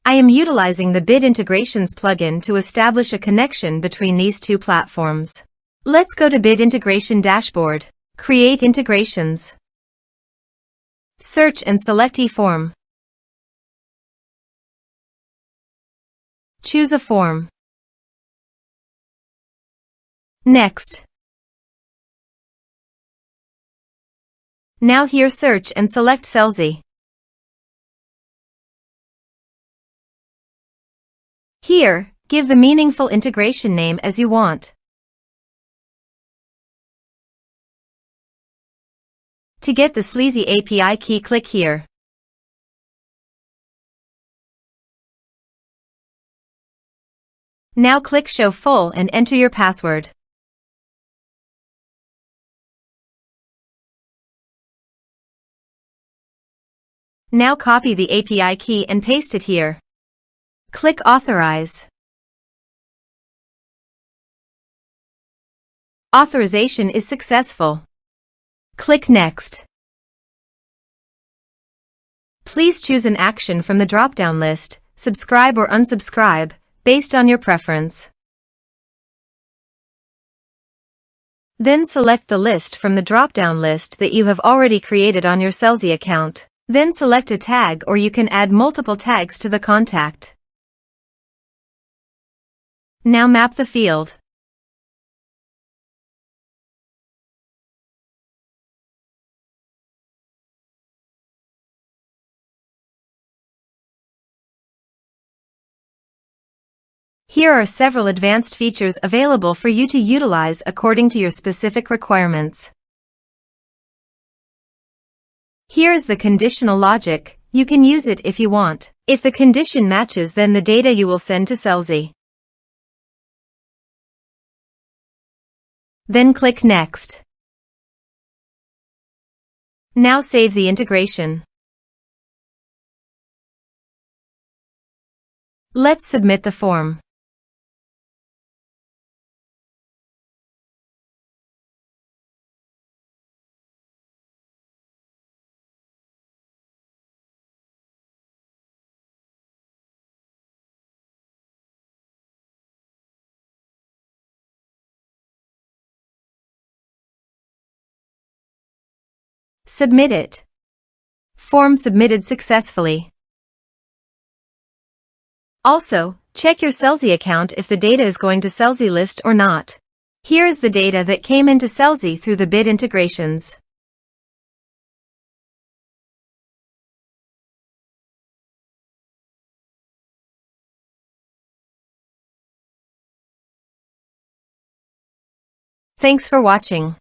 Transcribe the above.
I am utilizing the Bit Integrations plugin to establish a connection between these two platforms. Let's go to Bit Integration Dashboard. Create integrations. Search and select eForm. Choose a form. Next. Now here search and select Selzy. Here, give the meaningful integration name as you want. To get the Selzy API key, click here. Now click Show Full and enter your password. Now copy the API key and paste it here. Click Authorize. Authorization is successful. Click Next. Please choose an action from the drop-down list, subscribe or unsubscribe, based on your preference. Then select the list from the drop-down list that you have already created on your Selzy account. Then select a tag, or you can add multiple tags to the contact. Now map the field. Here are several advanced features available for you to utilize according to your specific requirements. Here is the conditional logic. You can use it if you want. If the condition matches, then the data you will send to Selzy. Then click Next. Now save the integration. Let's submit the form. Submit it. Form submitted successfully. Also, check your Selzy account if the data is going to Selzy list or not. Here is the data that came into Selzy through the Bit Integrations. Thanks for watching.